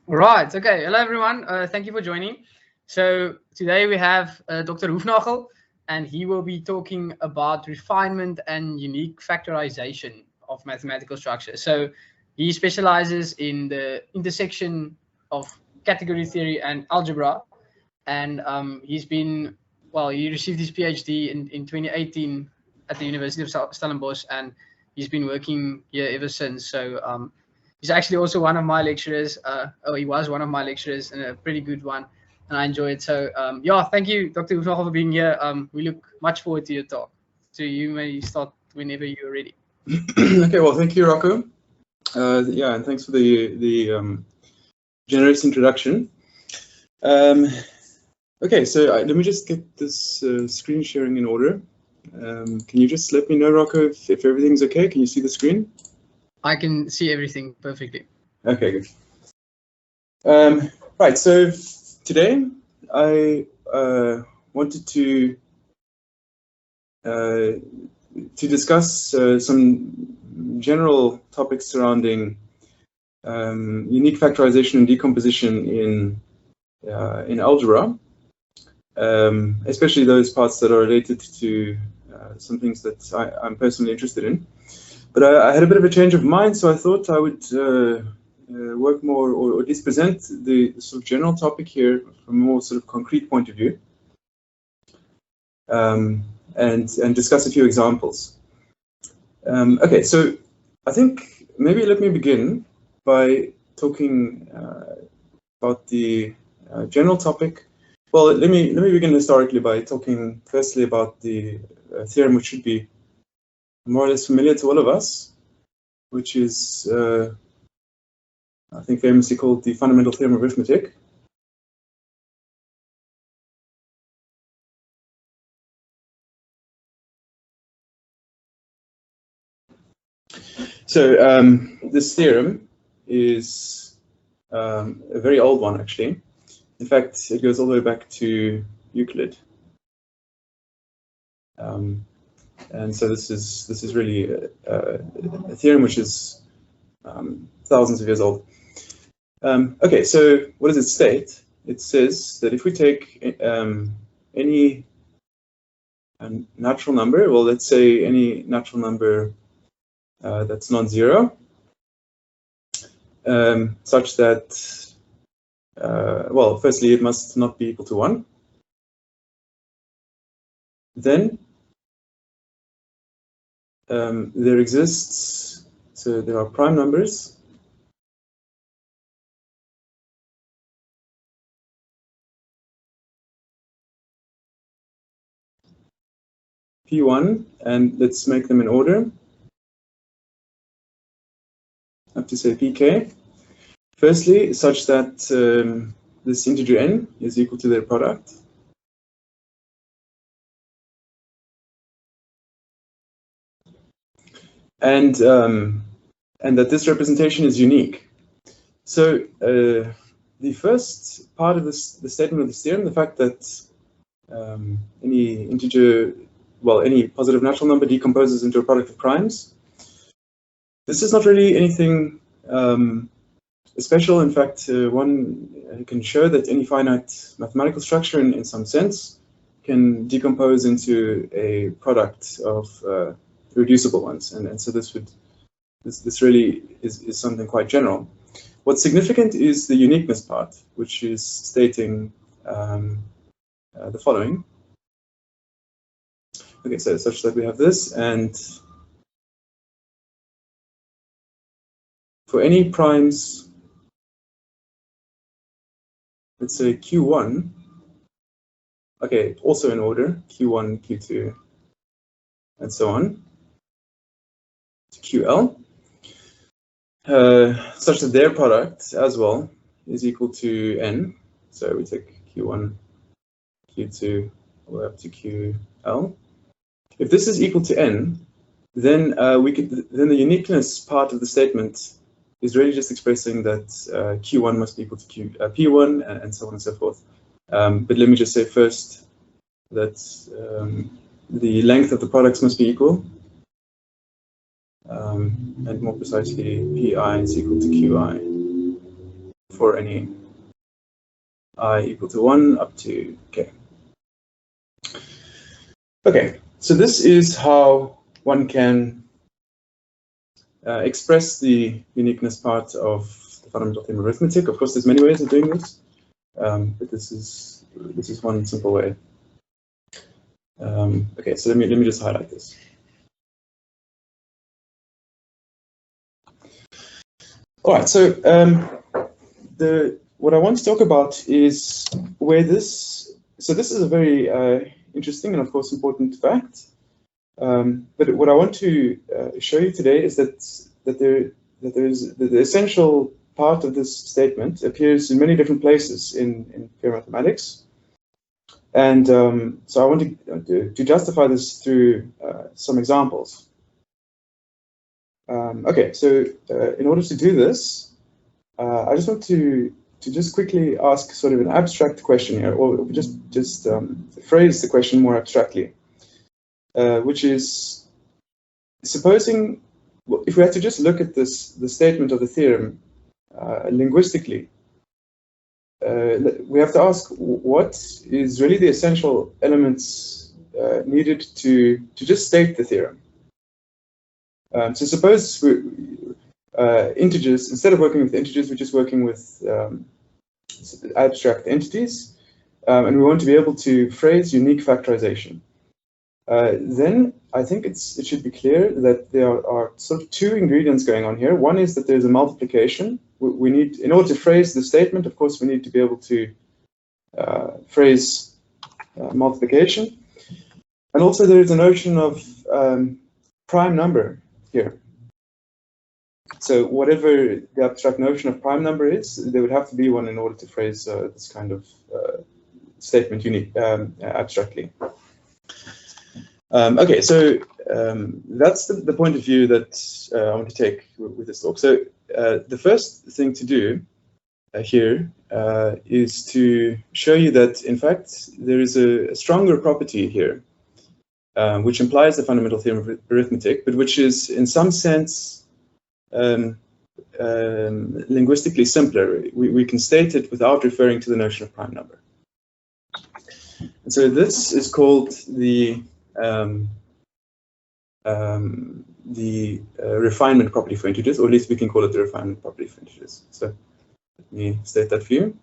Right. Okay. Hello, everyone. Thank you for joining. So today we have Dr. Hoefnagel, and he will be talking about refinement and unique factorization of mathematical structures. So he specializes in the intersection of category theory and algebra, and he received his PhD in 2018 at the University of Stellenbosch, and he's been working here ever since. So he's actually also one of my lecturers. He was one of my lecturers, and a pretty good one, and I enjoy it. So yeah, thank you, Dr. Hoefnagel, for being here. We look much forward to your talk. So you may start whenever you're ready. Okay, well, thank you, Rocco. Yeah, and thanks for the generous introduction. Okay, so let me just get this screen sharing in order. Can you just let me know, Rocco, if everything's okay? Can you see the screen? I can see everything perfectly. Okay, good. Right, so today I wanted to discuss some general topics surrounding unique factorization and decomposition in algebra, especially those parts that are related to some things that I'm personally interested in. But I had a bit of a change of mind, so I thought I would work more, or at least present the sort of general topic here from a more sort of concrete point of view, and discuss a few examples. Okay, so I think maybe let me begin by talking about the general topic. Well, let me begin historically by talking firstly about the theorem which should be more or less familiar to all of us, which is I think famously called the Fundamental Theorem of Arithmetic. So this theorem is a very old one, actually. In fact, it goes all the way back to Euclid, and so this is really a theorem which is thousands of years old. Okay, so what does it state? It says that if we take any natural number, well, let's say any natural number that's non-zero, such that, well, firstly, it must not be equal to 1. Then there exists, so there are prime numbers P1, and let's make them in order up to say Pk. Firstly, such that this integer n is equal to their product. And that this representation is unique. So the first part of the statement of this theorem, the fact that any integer, well, any positive natural number decomposes into a product of primes, this is not really anything special. In fact, one can show that any finite mathematical structure, in some sense, can decompose into a product of reducible ones, and so this really is something quite general. What's significant is the uniqueness part, which is stating the following. Okay, so such that we have this, and for any primes, let's say Q1, okay, also in order, Q1, Q2, and so on, to QL, such that their product as well is equal to n. So we take Q1, Q2, all the way up to QL. If this is equal to n, then then the uniqueness part of the statement is really just expressing that Q1 must be equal to P1, and so on and so forth. But let me just say first that the length of the products must be equal, and more precisely, Pi is equal to Qi for any I equal to 1 up to k. Okay, so this is how one can express the uniqueness part of the fundamental theorem of arithmetic. Of course, there's many ways of doing this, but this is one simple way. Okay, so let me just highlight this. All right, so what I want to talk about is where this. So this is a very interesting and of course important fact. But what I want to show you today is that the essential part of this statement appears in many different places in pure mathematics. And so I want to justify this through some examples. Okay, so in order to do this, I just want to just quickly ask sort of an abstract question here, or just phrase the question more abstractly, which is, supposing if we had to just look at the statement of the theorem linguistically, we have to ask what is really the essential elements needed to just state the theorem. So suppose integers, instead of working with integers, we're just working with abstract entities, and we want to be able to phrase unique factorization. Then I think it should be clear that there are sort of two ingredients going on here. One is that there's a multiplication. We need, in order to phrase the statement, of course, we need to be able to phrase multiplication. And also there is a notion of prime number here. So whatever the abstract notion of prime number is, there would have to be one in order to phrase this kind of statement unique abstractly. Okay, so that's the point of view that I want to take with this talk. So the first thing to do here is to show you that, in fact, there is a stronger property here, which implies the fundamental theorem of arithmetic, but which is, in some sense, linguistically simpler. We can state it without referring to the notion of prime number. And so this is called the refinement property for integers, or at least we can call it the refinement property for integers. So let me state that for you.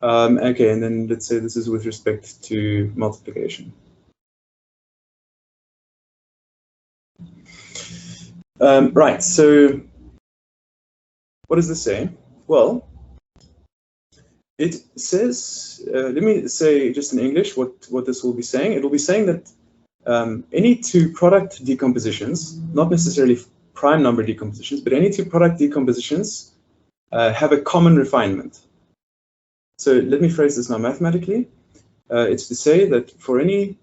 Okay, and then let's say this is with respect to multiplication. Right, so what does this say? Well, it says, let me say just in English what this will be saying. It will be saying that any two product decompositions, not necessarily prime number decompositions, but any two product decompositions have a common refinement. So let me phrase this now mathematically. It's to say that for any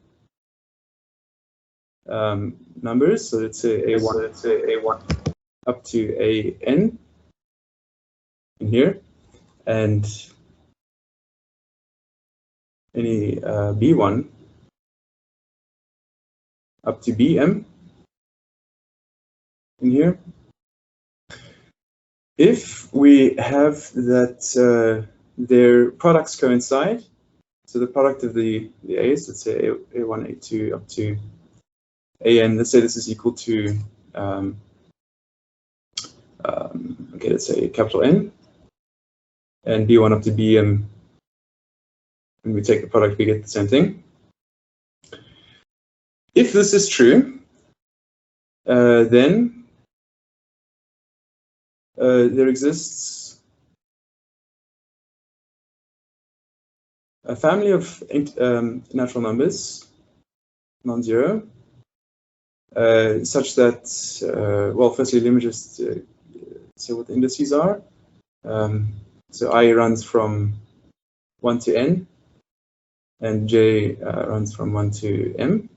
numbers, so let's say A1 up to AN in here, and any B1 up to BM in here. If we have that their products coincide, so the product of the A's, let's say A1, A2 up to AN, let's say this is equal to, okay, let's say capital N, and B1 up to BM, when we take the product, we get the same thing. If this is true, then there exists a family of natural numbers, non-zero, such that, well, firstly, let me just say what the indices are. So I runs from 1 to N, and J runs from 1 to M,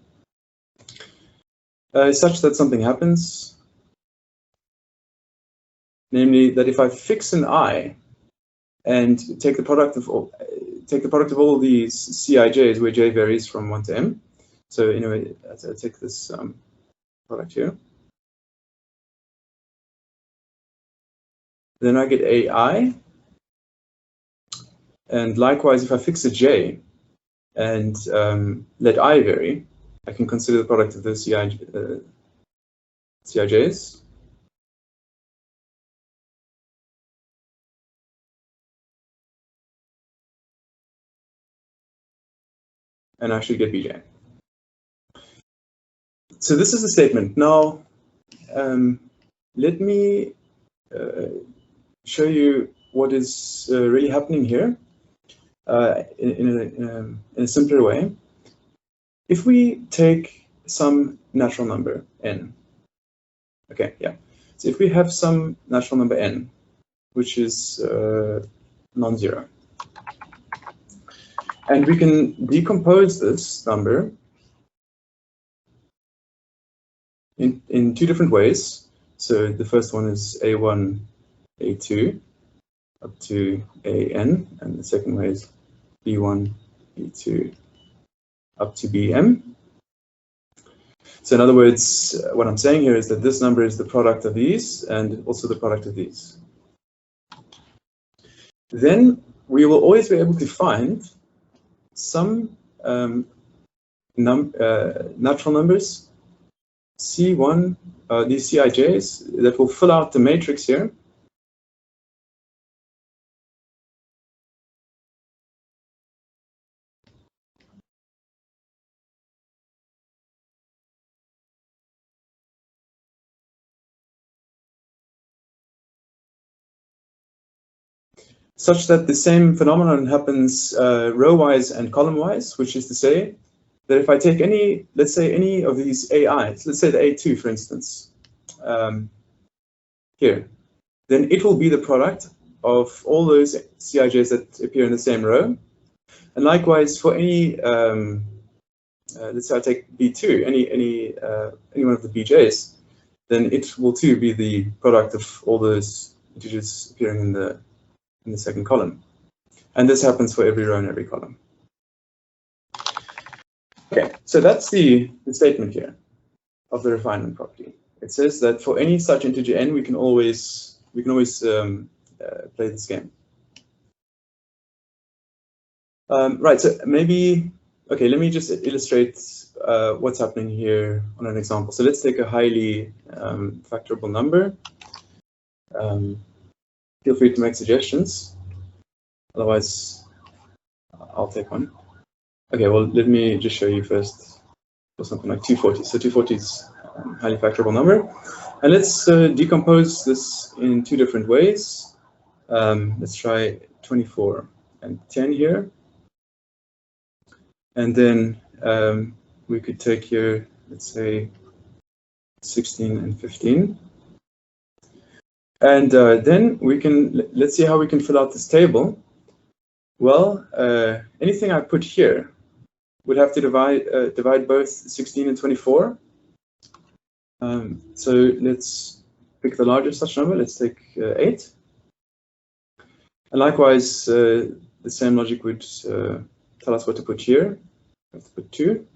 such that something happens, namely that if I fix an I and take the product of all theseCij's, where J varies from 1 to M, So anyway, I take this product here. Then I get AI. And likewise, if I fix a J and let I vary, I can consider the product of the CIJs. And I should get BJ. So this is the statement. Now, let me show you what is really happening here in a simpler way. If we take some natural number n, okay, yeah. So if we have some natural number n, which is non-zero, and we can decompose this number in two different ways. So the first one is A1, A2, up to AN, and the second way is B1, B2, up to BM. So in other words, what I'm saying here is that this number is the product of these and also the product of these. Then we will always be able to find some natural numbers, C1, these CIJs, that will fill out the matrix here. Such that the same phenomenon happens row-wise and column-wise, which is to say that if I take any, let's say any of these AIs, let's say the A2, for instance, here, then it will be the product of all those CIJs that appear in the same row. And likewise, for any, let's say I take B2, any one of the BJs, then it will too be the product of all those integers appearing in the second column. And this happens for every row and every column. Okay, so that's the statement here of the refinement property. It says that for any such integer n, we can always play this game. Right, so maybe, okay, let me just illustrate what's happening here on an example. So let's take a highly factorable number. Feel free to make suggestions. Otherwise, I'll take one. Okay, well, let me just show you first for something like 240. So 240 is a highly factorable number. And let's decompose this in two different ways. Let's try 24 and 10 here. And then we could take here, let's say, 16 and 15. And then we can, let's see how we can fill out this table. Well, anything I put here would have to divide both 16 and 24. So let's pick the largest such number. Let's take 8. And likewise, the same logic would tell us what to put here. We have to put 2.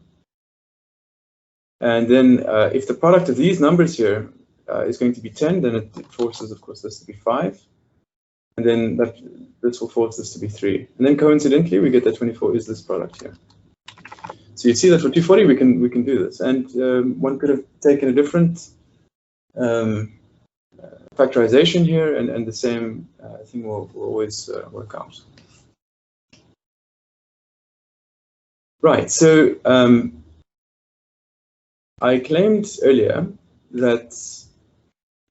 And then if the product of these numbers here is going to be 10, then it forces, of course, this to be 5. And then this will force this to be 3. And then coincidentally, we get that 24 is this product here. So you see that for 240, we can do this. And one could have taken a different factorization here, and the same thing will always work out. Right, so I claimed earlier that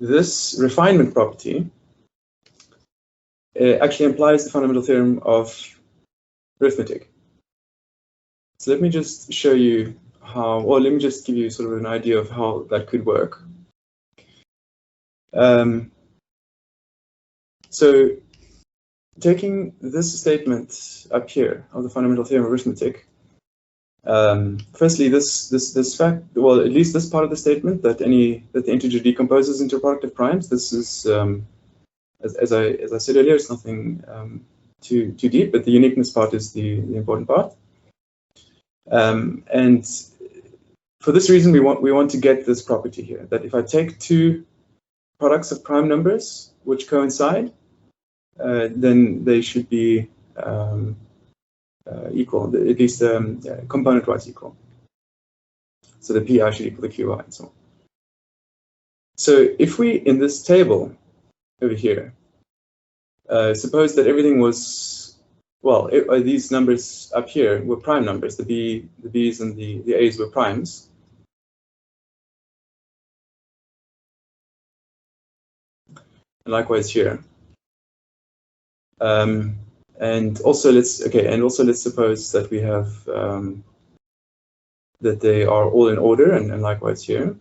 this refinement property actually implies the fundamental theorem of arithmetic. So let me just show you how, or let me just give you sort of an idea of how that could work. So taking this statement up here of the fundamental theorem of arithmetic, firstly, this fact, well, at least this part of the statement that the integer decomposes into a product of primes. This is, as I said earlier, it's nothing too deep, but the uniqueness part is the important part. And for this reason, we want to get this property here, that if I take two products of prime numbers which coincide, then they should be equal, at least component-wise equal. So the pi should equal the qi and so on. So if we, in this table over here, suppose that everything was, well, these numbers up here were prime numbers, the b's and the a's were primes. And likewise here. And also let's suppose that we have that they are all in order, and likewise here.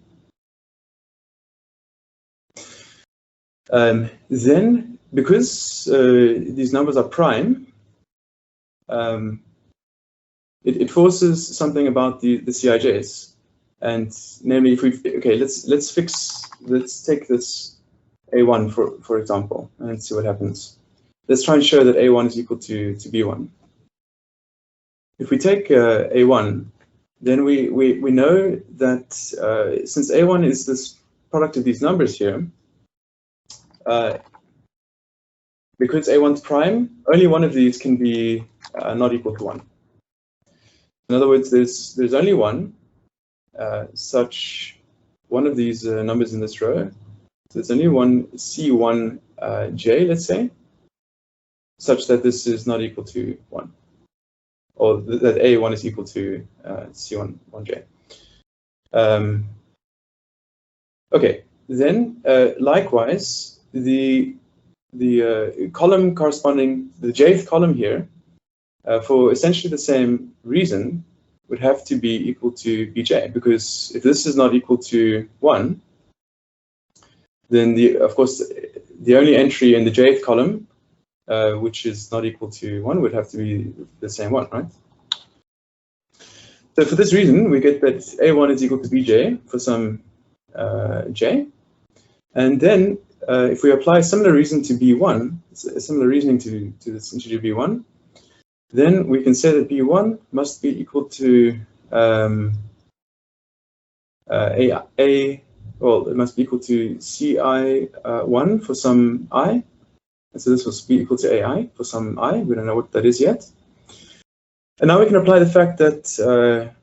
Then, because these numbers are prime, it forces something about theCij's, and namely, if we let's take this A1 for example, and see what happens. Let's try and show that A1 is equal to B1. If we take A1, then we know that since A1 is this product of these numbers here, because A1's prime, only one of these can be not equal to 1. In other words, there's only one such one of these numbers in this row. So it's only one C1J, let's say, such that this is not equal to 1, or that A1 is equal to C1J. Okay, then likewise, the column corresponding, the jth column here, for essentially the same reason, would have to be equal to Bj, because if this is not equal to 1, then of course the only entry in the jth column which is not equal to 1 would have to be the same one, right? So for this reason, we get that A1 is equal to Bj for some j, and then if we apply a similar reason to B1, a similar reasoning to this integer B1, then we can say that B1 must be equal to well, it must be equal to Ci1 for some I. And so this will be equal to AI for some I. We don't know what that is yet. And now we can apply the fact that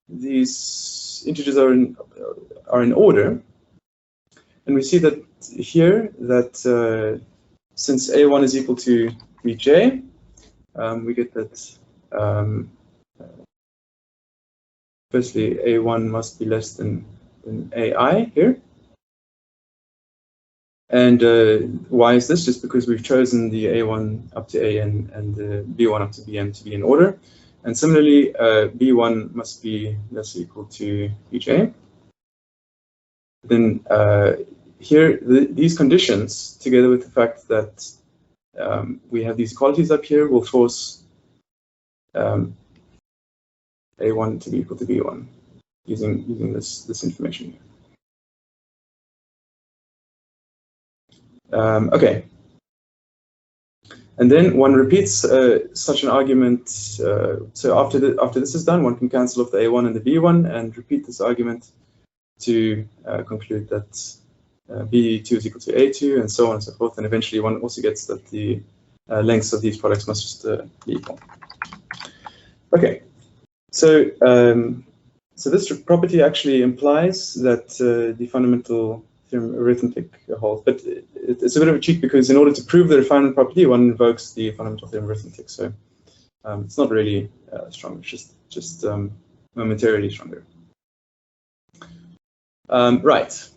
these integers are in order. And we see that here that since A1 is equal to Bj, we get that firstly A1 must be less than AI here. And why is this? Just because we've chosen the A1 up to AN and the B1 up to BN to be in order. And similarly, B1 must be less or equal to Bj. Then here, these conditions, together with the fact that we have these qualities up here, will force A1 to be equal to B1 using this information here. Okay, and then one repeats such an argument. So after this is done, one can cancel off the A1 and the B1 and repeat this argument to conclude that B2 is equal to A2 and so on and so forth. And eventually one also gets that the lengths of these products must just be equal. Okay, so so this property actually implies that the fundamental theorem arithmetic holds, but it's a bit of a cheat because in order to prove the refinement property, one invokes the fundamental theorem arithmetic. So it's not really strong; it's just momentarily stronger. Right.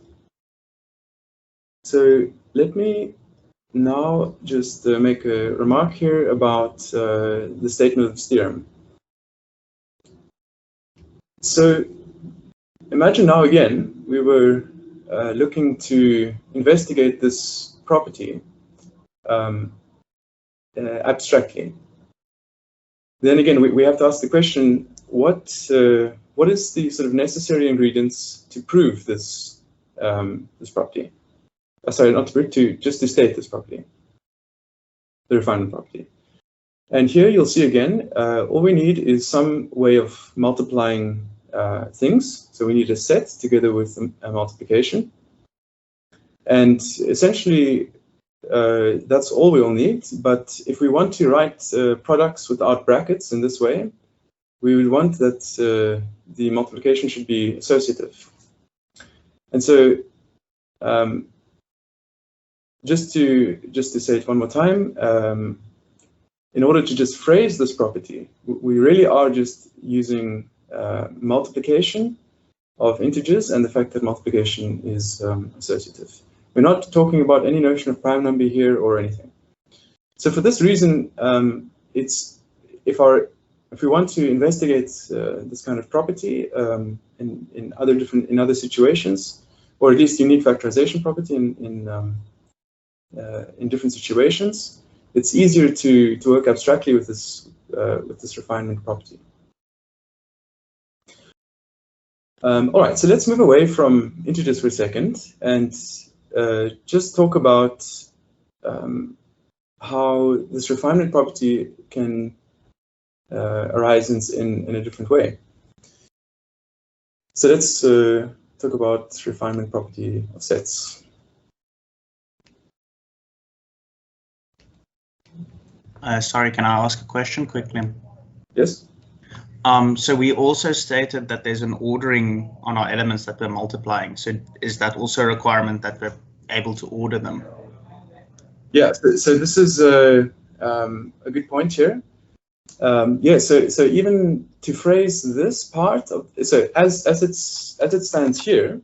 So let me now just make a remark here about the statement of this theorem. So imagine now again we were looking to investigate this property abstractly. Then again, we have to ask the question: what is the sort of necessary ingredients to prove this this property? Sorry, not to prove, just to state this property, the refinement property. And here you'll see again, all we need is some way of multiplying things. So we need a set together with a multiplication. And essentially, that's all we'll need. But if we want to write products without brackets in this way, we would want that the multiplication should be associative. And so just to say it one more time, in order to just phrase this property, we really are just using multiplication of integers and the fact that multiplication is associative. We're not talking about any notion of prime number here or anything. So for this reason, if we want to investigate this kind of property in other situations, or at least unique factorization property in different situations, it's easier to work abstractly with this refinement property. All right, so let's move away from integers for a second and just talk about how this refinement property can arise in a different way. So let's talk about refinement property of sets. Sorry, can I ask a question quickly? Yes. So we also stated that there's an ordering on our elements that we're multiplying. So is that also a requirement that we're able to order them? Yeah, so this is a good point here. Yeah, so even to phrase this part of, so as it stands here,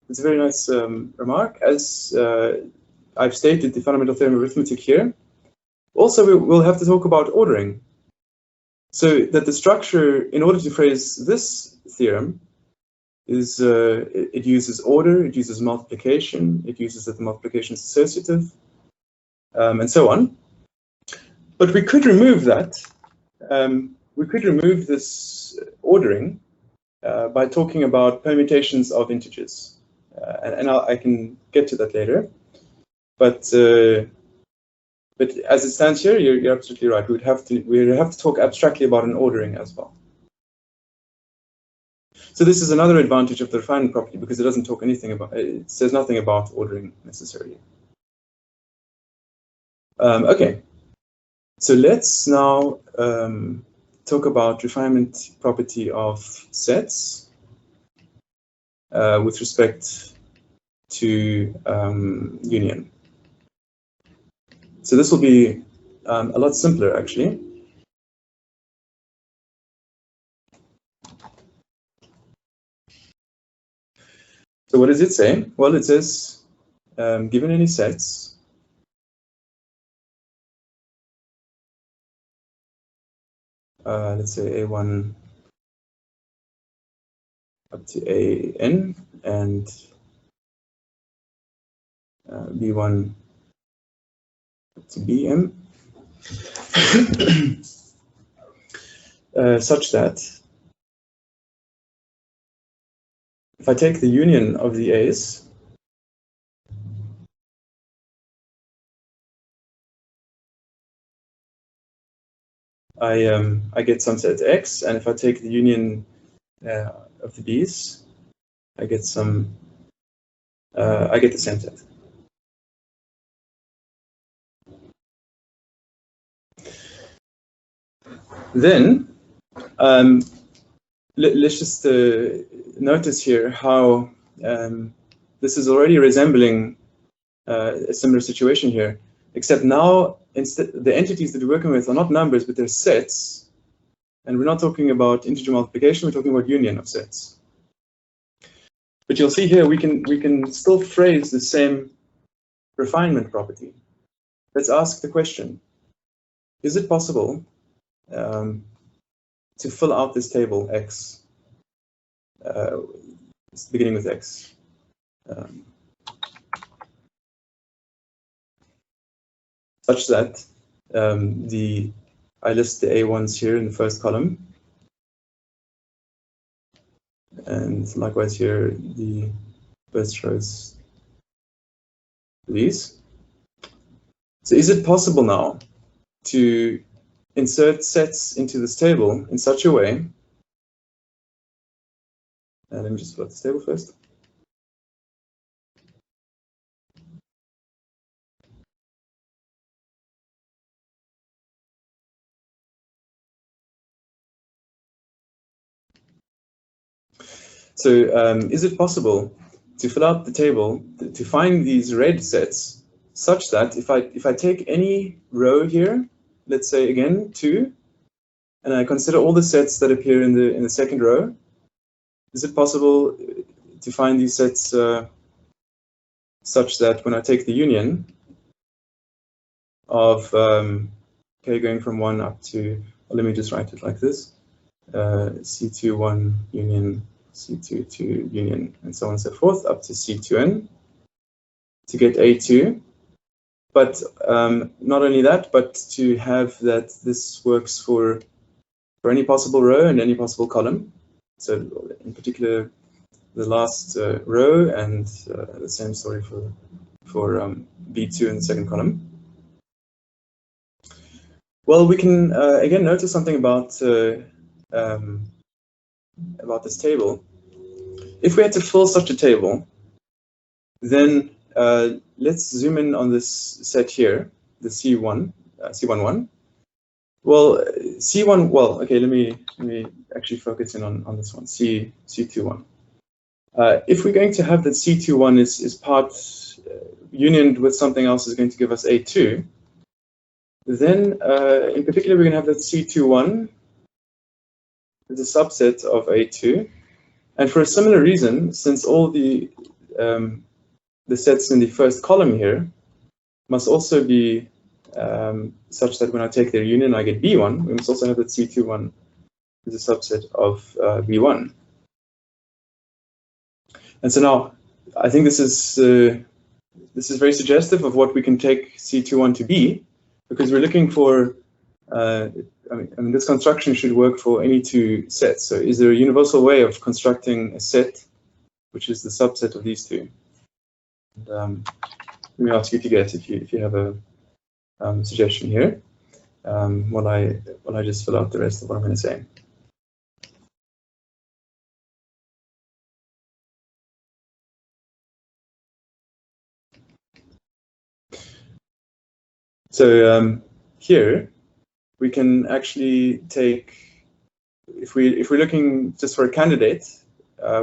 it's a very nice remark. As I've stated the fundamental theorem of arithmetic here. Also, we'll have to talk about ordering. So that the structure, in order to phrase this theorem, is it uses order, it uses multiplication, it uses that the multiplication is associative, and so on. But we could remove that. We could remove this ordering by talking about permutations of integers, and I can get to that later. But as it stands here, you're absolutely right. We would have to talk abstractly about an ordering as well. So this is another advantage of the refinement property because it doesn't talk anything about. It says nothing about ordering necessarily. Okay. So let's now talk about refinement property of sets with respect to union. So this will be a lot simpler, actually. So what does it say? Well, it says, given any sets, let's say A1 up to AN and B1 to BM, such that if I take the union of the A's, I get some set X, and if I take the union of the B's, I get some. I get the same set. Then let's just notice here how this is already resembling a similar situation here, except now instead the entities that we're working with are not numbers, but they're sets, and we're not talking about integer multiplication. We're talking about union of sets. But you'll see here we can still phrase the same refinement property. Let's ask the question: is it possible to fill out this table X, beginning with X? Such that I list the A1s here in the first column, and likewise here the first rows these. So is it possible now to insert sets into this table in such a way Let me just fill out this table first. So is it possible to fill out the table to find these red sets such that if I take any row here, let's say again 2, and I consider all the sets that appear in the second row, is it possible to find these sets such that when I take the union of okay, going from 1 up to, well, let me just write it like this, C2 1 union C2 2 union, and so on and so forth, up to C2n to get A2. But not only that, but to have that this works for any possible row and any possible column. So in particular, the last row, and the same story for B2 in the second column. Well, we can again notice something about this table. If we had to fill such a table, then let's zoom in on this set here, the C1, C11. Well, C1. Well, okay. Let me actually focus in on this one, C21. If we're going to have that C21 is part unioned with something else is going to give us A2, then in particular we're going to have that C21 as a subset of A2. And for a similar reason, since all the sets in the first column here must also be such that when I take their union, I get B1, we must also have that C21 as a subset of B1. And so now, I think this is very suggestive of what we can take C21 to be, because we're looking for, I mean, this construction should work for any 2 sets. So is there a universal way of constructing a set which is the subset of these 2? And, let me ask you to guess if you have a suggestion here, while I just fill out the rest of what I'm going to say. So here we can actually take, if we're looking just for a candidate,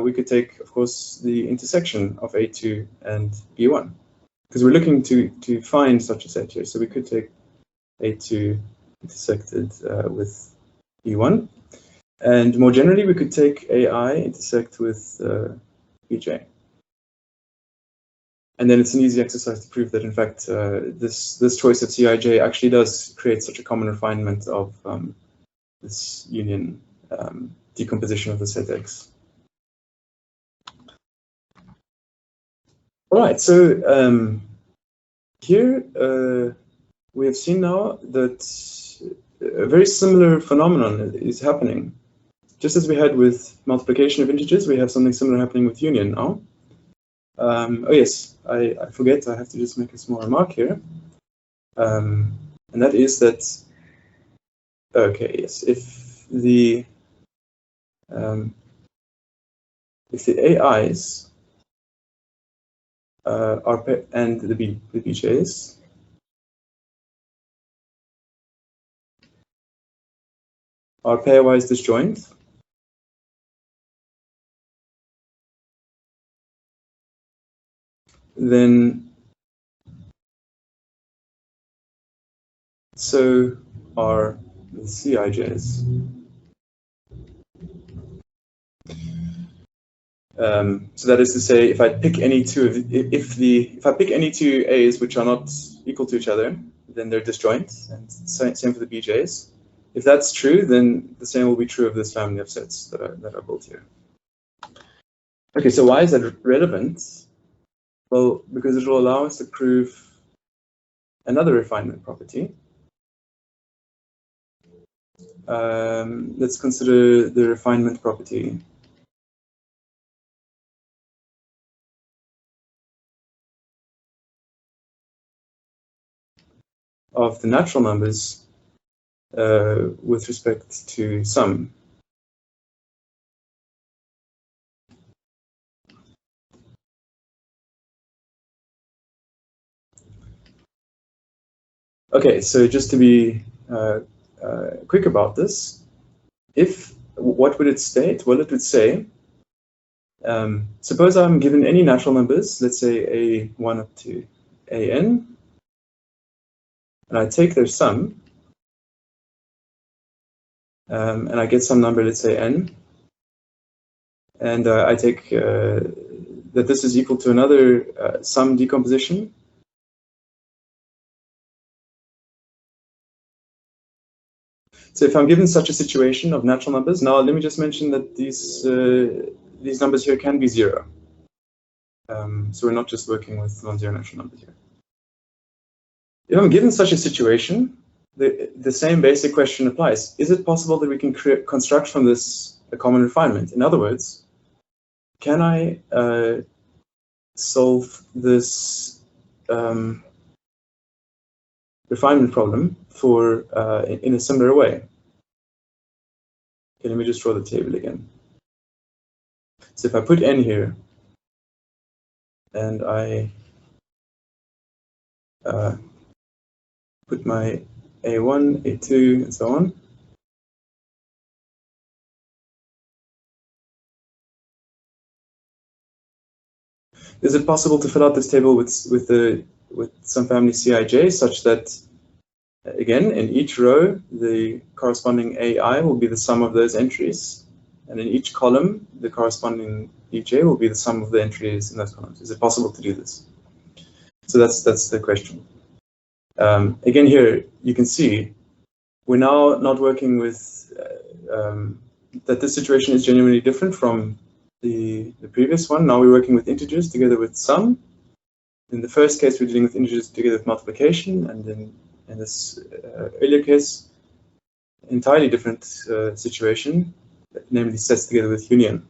we could take, of course, the intersection of A2 and B1, because we're looking to find such a set here. So we could take A2 intersected with B1, and more generally, we could take AI intersect with BJ. And then it's an easy exercise to prove that, in fact, this choice of Cij actually does create such a common refinement of this union decomposition of the set X. All right, so here we have seen now that a very similar phenomenon is happening. Just as we had with multiplication of integers, we have something similar happening with union now. Oh yes, I forget, I have to just make a small remark here. And that is that, okay, yes, if the AIs are and the BJs are pairwise disjoint, then so are the Cijs. So that is to say, if I pick any 2 of if I pick any 2 A's which are not equal to each other, then they're disjoint, and same for the BJs. If that's true, then the same will be true of this family of sets that are built here. Okay, so why is that relevant? Well, because it will allow us to prove another refinement property. Let's consider the refinement property of the natural numbers with respect to sum. Okay, so just to be quick about this, what would it state? Well, it would say, suppose I'm given any natural numbers, let's say a1 up to an, and I take their sum, and I get some number, let's say n, and I take that this is equal to another sum decomposition. So if I'm given such a situation of natural numbers, now let me just mention that these numbers here can be 0. So we're not just working with non-zero natural numbers here. If I'm given such a situation, the same basic question applies. Is it possible that we can construct from this a common refinement? In other words, can I solve this refinement problem for in a similar way? Okay, let me just draw the table again. So if I put n here, and I put my a1, a2, and so on, is it possible to fill out this table with some family Cij such that, again, in each row, the corresponding AI will be the sum of those entries, and in each column, the corresponding Ej will be the sum of the entries in those columns? Is it possible to do this? So that's the question. Again, here you can see we're now not working with that this situation is genuinely different from the previous one. Now we're working with integers together with sum. In the first case, we're dealing with integers together with multiplication, and then in this earlier case, entirely different situation, namely sets together with union.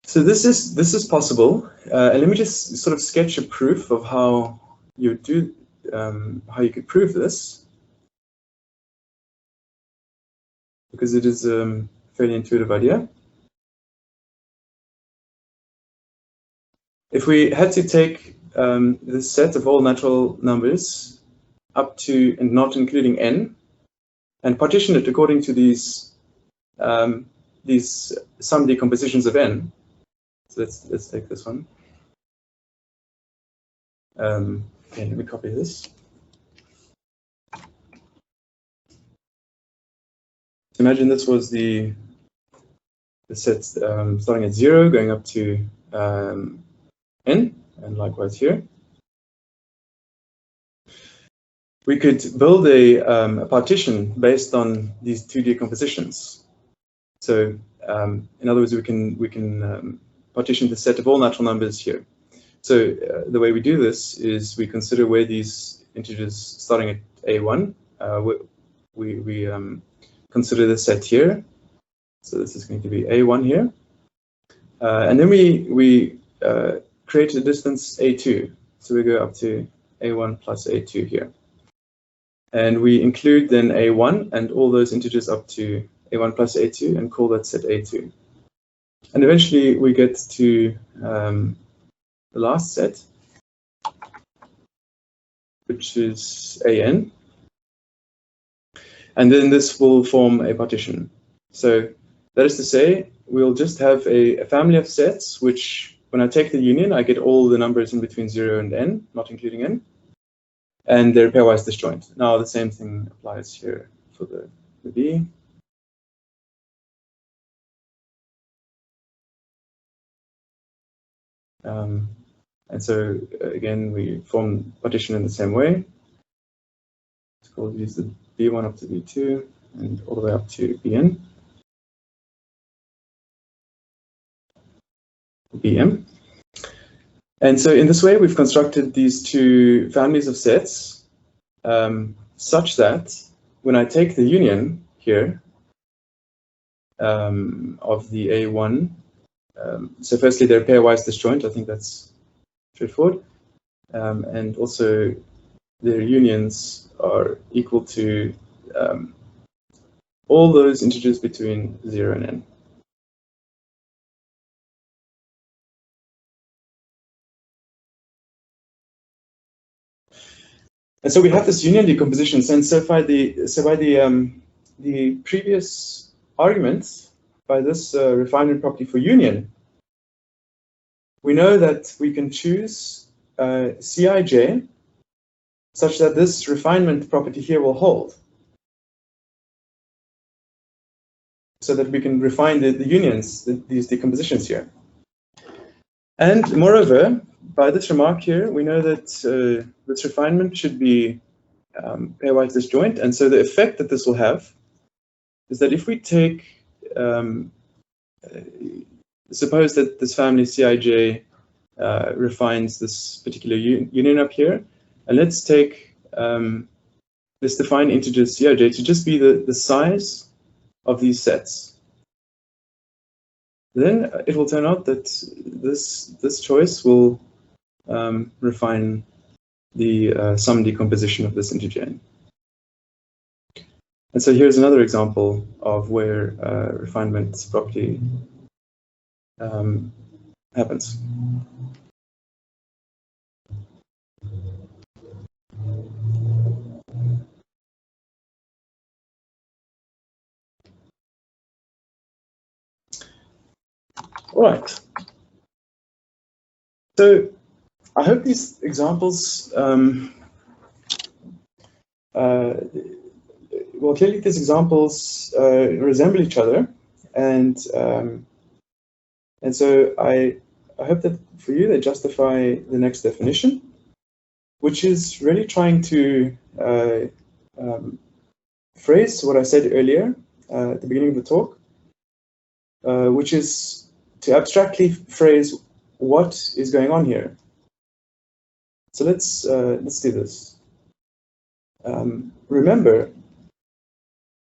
So this is possible, and let me just sort of sketch a proof of how you do how you could prove this, because it is a fairly intuitive idea. If we had to take this set of all natural numbers up to and not including n, and partition it according to these sum decompositions of n. So let's take this one. Okay, let me copy this. Imagine this was the set starting at 0, going up to n, and likewise here. We could build a partition based on these two decompositions. So in other words, we can partition the set of all natural numbers here. So the way we do this is we consider where these integers starting at a1, we consider the set here. So this is going to be a1 here. And then we create a distance a2. So we go up to a1 plus a2 here. And we include then a1 and all those integers up to a1 plus a2 and call that set a2. And eventually we get to the last set, which is an. And then this will form a partition. So that is to say, we'll just have a family of sets, which when I take the union, I get all the numbers in between 0 and n, not including n. And they're pairwise disjoint. Now the same thing applies here for the B. And so again, we form partition in the same way. So we'll use the B1 up to B2 and all the way up to Bn. Bm. And so in this way, we've constructed these two families of sets such that when I take the union here of the A1, so firstly, they're pairwise disjoint. I think that's straightforward. And also, their unions are equal to all those integers between 0 and n. And so we have this union decomposition. And so by the previous argument, by this refinement property for union, we know that we can choose Cij such that this refinement property here will hold, so that we can refine the unions, these decompositions here. And moreover, by this remark here, we know that this refinement should be pairwise disjoint. And so the effect that this will have is that if we take, suppose that this family Cij refines this particular union up here, and let's take, let's define integer Cij to just be the size of these sets. Then it will turn out that this choice will refine the sum decomposition of this integer n. And so here's another example of where refinement property happens. All right. So I hope these examples, well, clearly these examples resemble each other, and so I hope that for you they justify the next definition, which is really trying to phrase what I said earlier at the beginning of the talk, which is to abstractly phrase what is going on here. So let's do this. Remember,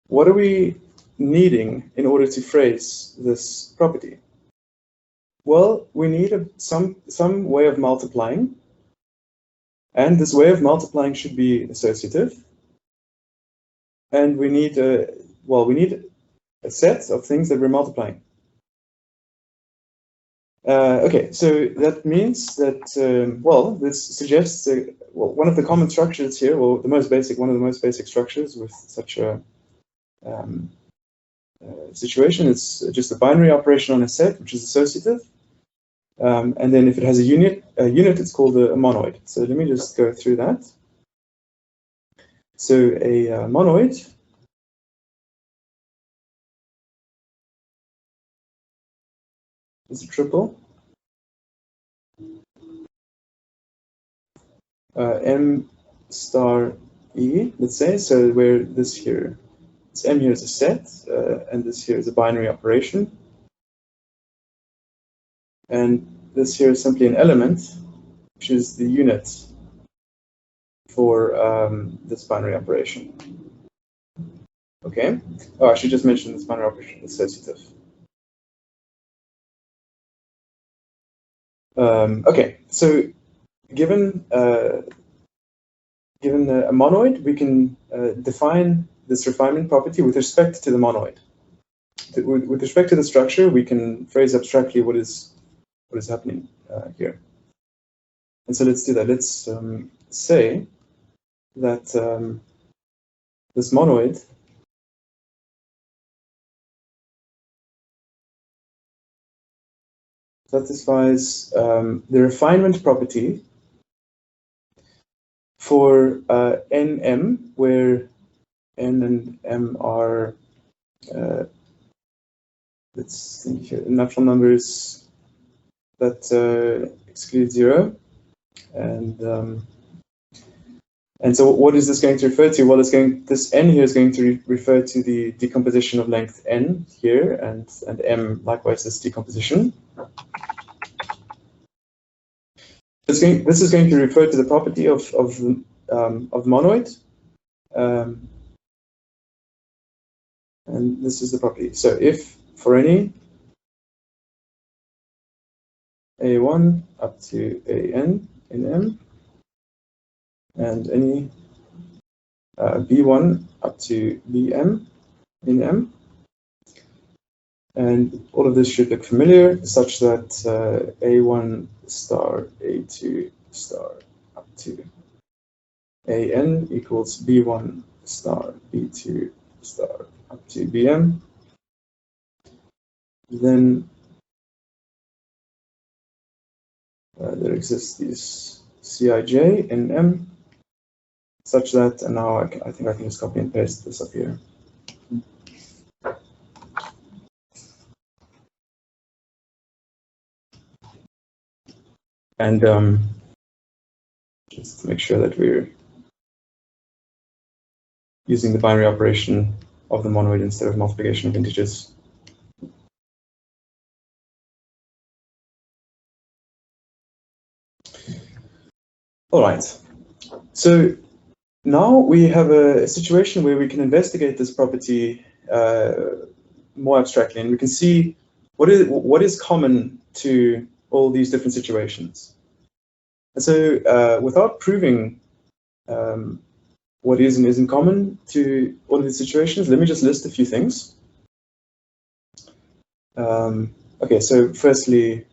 what are we needing in order to phrase this property? Well, we need some way of multiplying, and this way of multiplying should be associative. And we need a set of things that we're multiplying. Okay, so that means that, well, this suggests, one of the common structures here, well, one of the most basic structures with such a situation is just a binary operation on a set, which is associative. And then if it has a unit, it's called a monoid. So let me just go through that. So a monoid is a triple. M star E, let's say, so where this here, this M here is a set, and this here is a binary operation. And this here is simply an element, which is the unit for this binary operation. Okay. Oh, I should just mention this binary operation is associative. Okay, so given a monoid, we can define this refinement property with respect to the monoid. With respect to the structure, we can phrase abstractly what is happening here. And so let's do that. Let's say that this monoid satisfies the refinement property for Nm, where N and M are, let's think here, natural numbers that exclude 0. And so what is this going to refer to? Well, this N here is going to refer to the decomposition of length N here, and M likewise this decomposition. This is going to refer to the property of monoid, and this is the property. So if for any A1 up to AN in M, and any B1 up to BM in M, and all of this should look familiar, such that A1 star A2 star up to AN equals B1 star B2 star up to Bm. Then there exists these Cij in M such that, and now I think I can just copy and paste this up here. And just to make sure that we're using the binary operation of the monoid instead of multiplication of integers. All right, so now we have a situation where we can investigate this property more abstractly, and we can see what is common to all these different situations. And so without proving what is and isn't common to all of these situations, let me just list a few things. Okay, so firstly,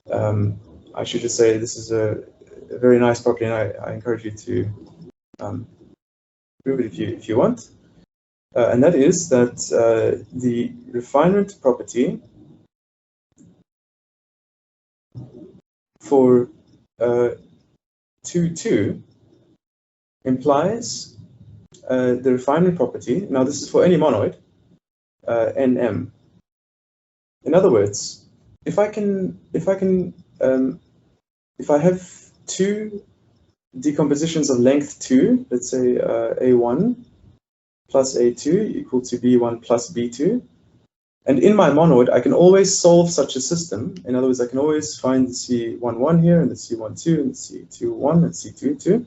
I should just say this is a very nice property, and I encourage you to prove it if you want. And that is that the refinement property for 2,2 implies the refinement property. Now this is for any monoid, Nm. In other words, if I have two decompositions of length 2, let's say A1 plus A2 equal to B1 plus B2, and in my monoid, I can always solve such a system. In other words, I can always find the C11 here, and the C12, and the C21, and C22.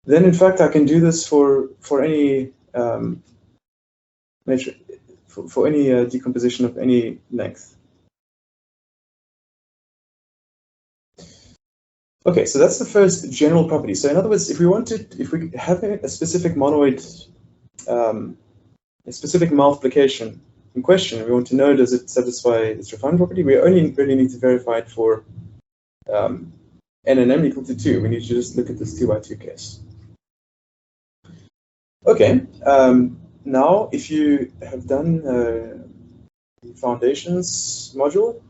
Then, in fact, I can do this for any decomposition of any length. Okay, so that's the first general property. So in other words, if we have a specific monoid, a specific multiplication in question, we want to know, does it satisfy this refinement property? We only really need to verify it for n and m equal to 2. We need to just look at this 2 by 2 case. Okay, now if you have done the foundations module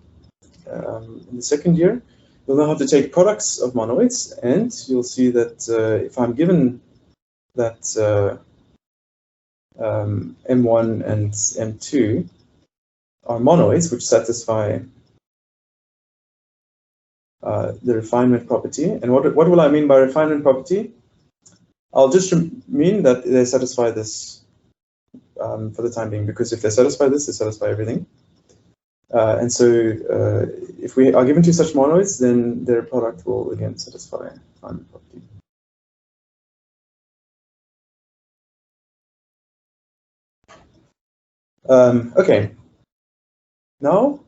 in the second year, you'll know how to take products of monoids, and you'll see that if I'm given that M1 and M2 are monoids which satisfy the refinement property. And what will I mean by refinement property? I'll just mean that they satisfy this for the time being, because if they satisfy this, they satisfy everything. And so if we are given two such monoids, then their product will again satisfy refinement property. Okay. Now,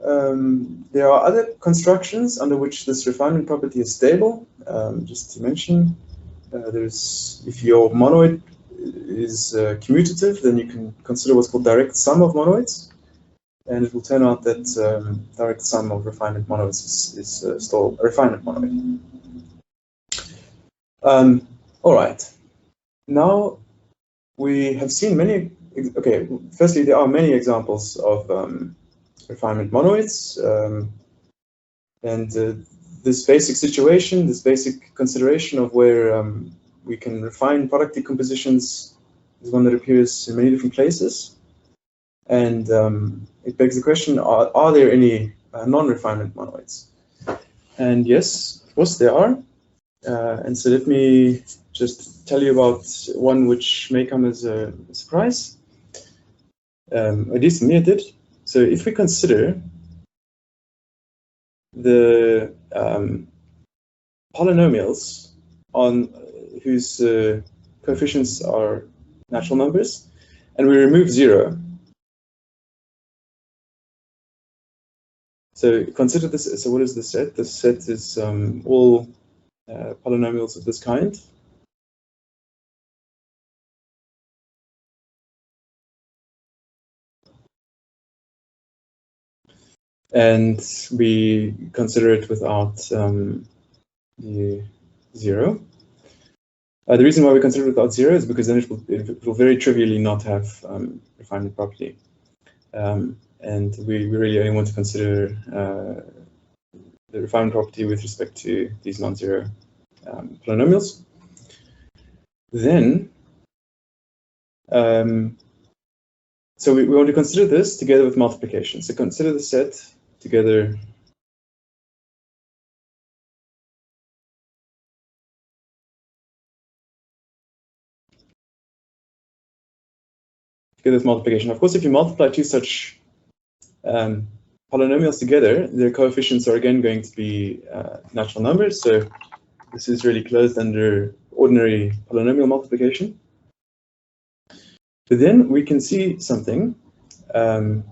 there are other constructions under which this refinement property is stable. Just to mention, if your monoid is commutative, then you can consider what's called direct sum of monoids, and it will turn out that direct sum of refinement monoids is still a refinement monoid. All right. Now we have seen many. Okay, firstly, there are many examples of refinement monoids, and this basic situation, this basic consideration of where we can refine product decompositions is one that appears in many different places. And it begs the question, are there any non-refinement monoids? And yes, of course there are. And so let me just tell you about one which may come as a surprise. At least to me it did. So if we consider the polynomials on whose coefficients are natural numbers, and we remove 0. So consider this. So what is the set? The set is all polynomials of this kind. and we consider it without the 0. The reason why we consider it without 0 is because then it will very trivially not have refinement property. And we really only want to consider the refinement property with respect to these non-zero polynomials. Then, so we want to consider this together with multiplication. So consider the set together with multiplication. Of course, if you multiply two such polynomials together, their coefficients are again going to be natural numbers. So this is really closed under ordinary polynomial multiplication. But then we can see something, and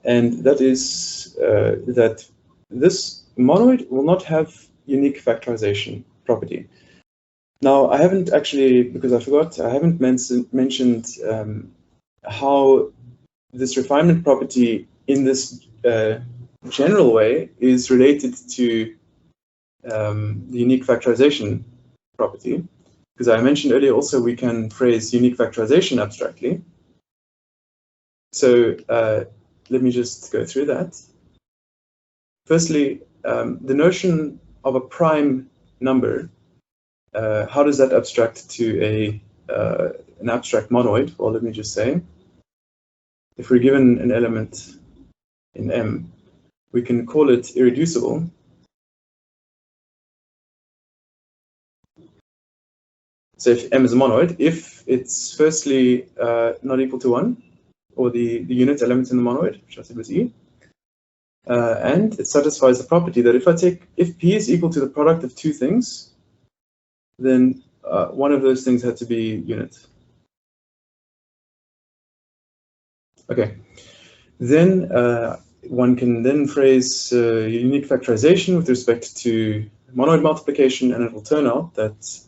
that is that this monoid will not have unique factorization property. Now, I haven't actually, because I forgot, I haven't mentioned how this refinement property in this general way is related to the unique factorization property. Because I mentioned earlier also we can phrase unique factorization abstractly. So let me just go through that. Firstly, the notion of a prime number, how does that abstract to an abstract monoid? Well, let me just say, if we're given an element in M, we can call it irreducible. So if M is a monoid, if it's firstly not equal to 1, or the unit element in the monoid, which I said was E, and it satisfies the property that if P is equal to the product of two things, then one of those things had to be unit. Okay, then one can then phrase unique factorization with respect to monoid multiplication, and it will turn out that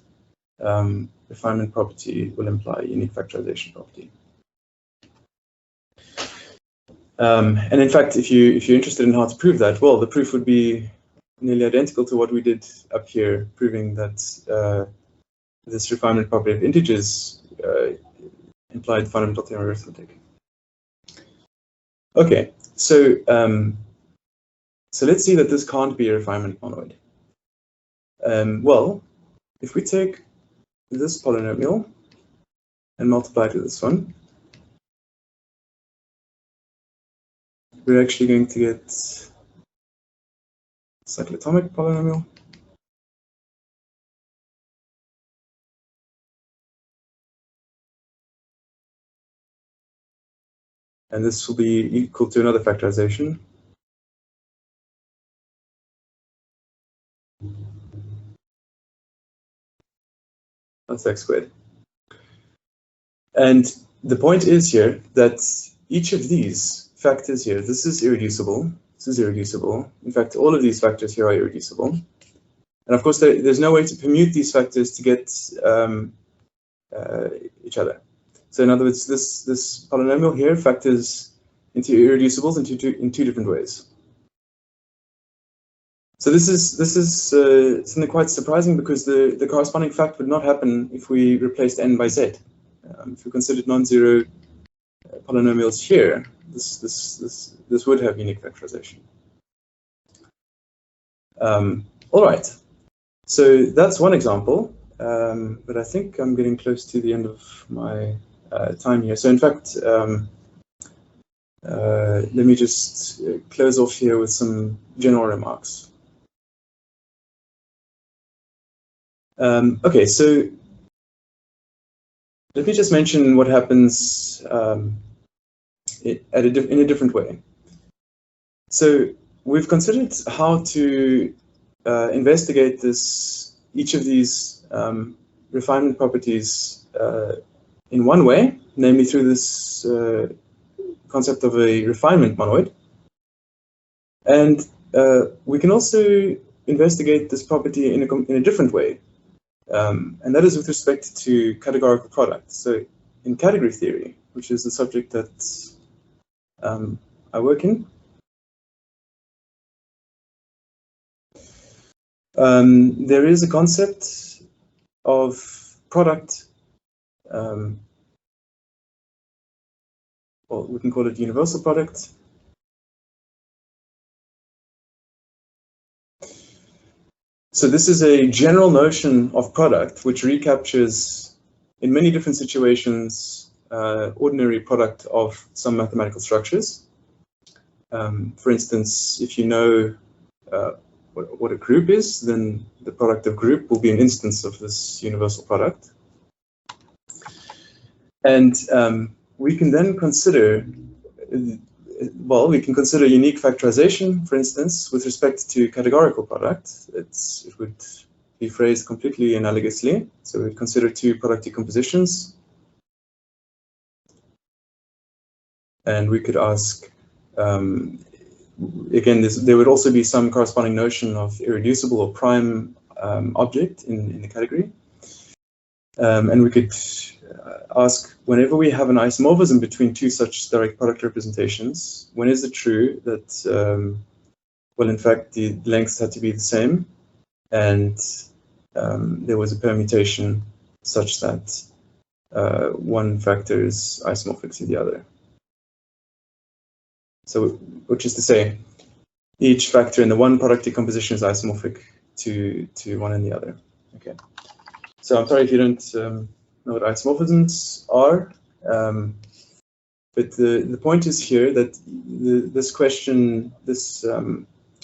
refinement property will imply unique factorization property. And in fact, if you're interested in how to prove that, well, the proof would be nearly identical to what we did up here, proving that this refinement property of integers implied fundamental theorem of arithmetic. Okay, so so let's see that this can't be a refinement monoid. Well, if we take this polynomial and multiply it with this one, we're actually going to get cyclotomic polynomial. And this will be equal to another factorization. That's x squared. And the point is here that each of these factors here, this is irreducible, this is irreducible. In fact, all of these factors here are irreducible. And of course, there's no way to permute these factors to get each other. So in other words, this polynomial here factors into irreducibles in two different ways. So this is something quite surprising, because the corresponding fact would not happen if we replaced n by z. If we considered non-zero polynomials here, this would have unique factorization. All right, so that's one example, but I think I'm getting close to the end of my time here. So in fact, let me just close off here with some general remarks. Okay, so let me just mention what happens in a different way. So we've considered how to investigate each of these refinement properties in one way, namely through this concept of a refinement monoid. And we can also investigate this property in a different way, and that is with respect to categorical products. So in category theory, which is the subject that I work in, There is a concept of product, well, we can call it universal product. So this is a general notion of product which recaptures in many different situations ordinary product of some mathematical structures. For instance, if you know what a group is, then the product of group will be an instance of this universal product. And we can then consider, well, we can consider unique factorization, for instance, with respect to categorical product. It would be phrased completely analogously. So we consider two product decompositions. And we could ask, again, there would also be some corresponding notion of irreducible or prime object in the category. And we could ask, whenever we have an isomorphism between two such direct product representations, when is it true that, well, in fact, the lengths had to be the same, and there was a permutation such that one factor is isomorphic to the other. So, which is to say, each factor in the one product decomposition is isomorphic to one in the other. Okay. So I'm sorry if you don't know what isomorphisms are, but the point is here that this question, this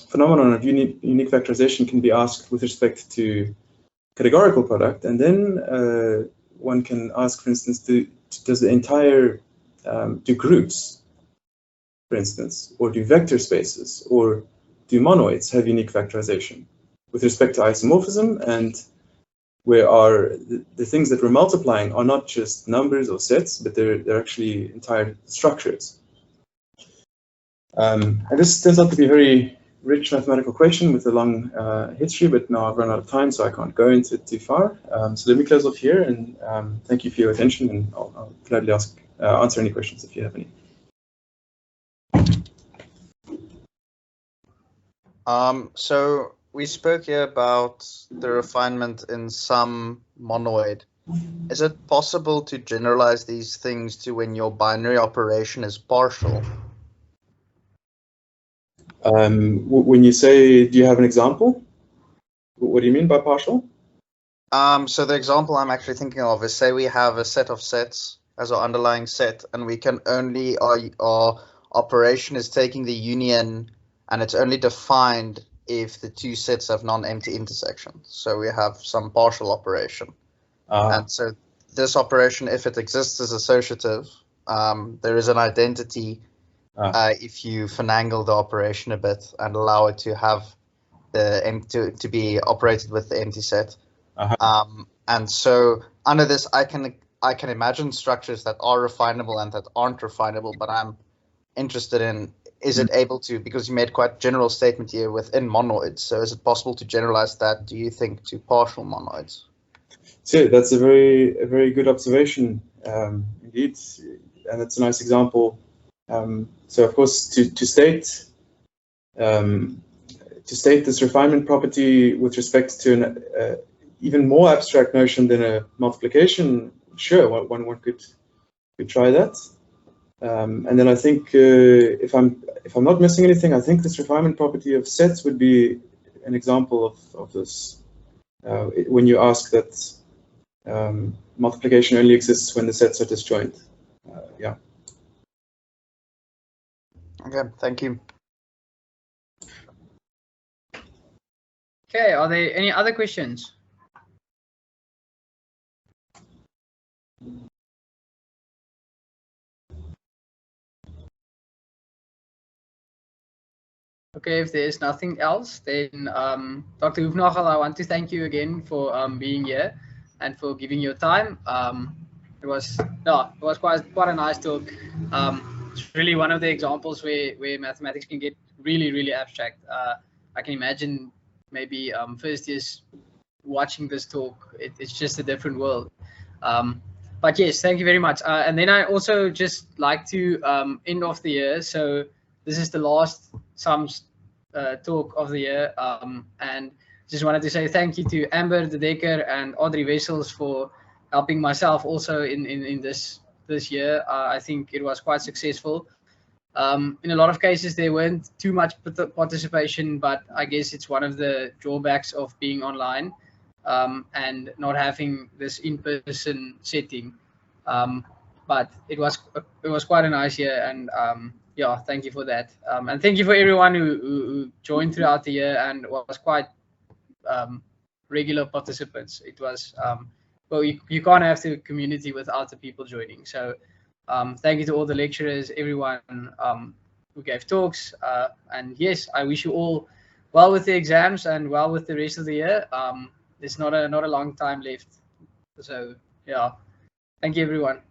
phenomenon of unique factorization can be asked with respect to categorical product, and then one can ask, for instance, does the entire, do groups, for instance, or do vector spaces, or do monoids have unique factorization with respect to isomorphism, and where are the things that we're multiplying are not just numbers or sets, but they're actually entire structures. And this turns out to be a very rich mathematical question with a long history, but now I've run out of time, so I can't go into it too far. So let me close off here, and thank you for your attention, and I'll gladly answer any questions if you have any. So we spoke here about the refinement in some monoid. Is it possible to generalize these things to when your binary operation is partial? When you say, do you have an example? What do you mean by partial? So the example I'm actually thinking of is, say we have a set of sets as our underlying set, and we can only, our operation is taking the union, and it's only defined if the two sets have non-empty intersections. So we have some partial operation. And so this operation, if it exists as associative, there is an identity if you finagle the operation a bit and allow it to have the to be operated with the empty set. And so under this, I can imagine structures that are refinable and that aren't refinable, but I'm interested in, is it able to, because you made quite a general statement here within monoids, so is it possible to generalize that, do you think, to partial monoids? So that's a very good observation, indeed, and it's a nice example. So of course, to state this refinement property with respect to an even more abstract notion than a multiplication, sure, one could try that. And then I think if I'm not missing anything, I think this refinement property of sets would be an example of this. When you ask that multiplication only exists when the sets are disjoint. Yeah. Okay, thank you. Okay, are there any other questions? Okay, if there's nothing else, then Dr. Hoefnagel, I want to thank you again for being here and for giving your time. It was quite a nice talk. It's really one of the examples where mathematics can get really abstract. I can imagine maybe first years watching this talk. It's just a different world. But yes, thank you very much. And then I also just like to end off the year. So this is the last sums talk of the year, and just wanted to say thank you to Amber De Decker and Audrey Wessels for helping myself also in this year. I think it was quite successful. In a lot of cases, there weren't too much participation, but I guess it's one of the drawbacks of being online and not having this in-person setting. But it was quite a nice year, and yeah, thank you for that. And thank you for everyone who joined throughout the year and was quite regular participants. It was well, you can't have the community without the people joining. So thank you to all the lecturers, everyone who gave talks, and yes, I wish you all well with the exams and well with the rest of the year. There's not a long time left, so yeah, thank you everyone.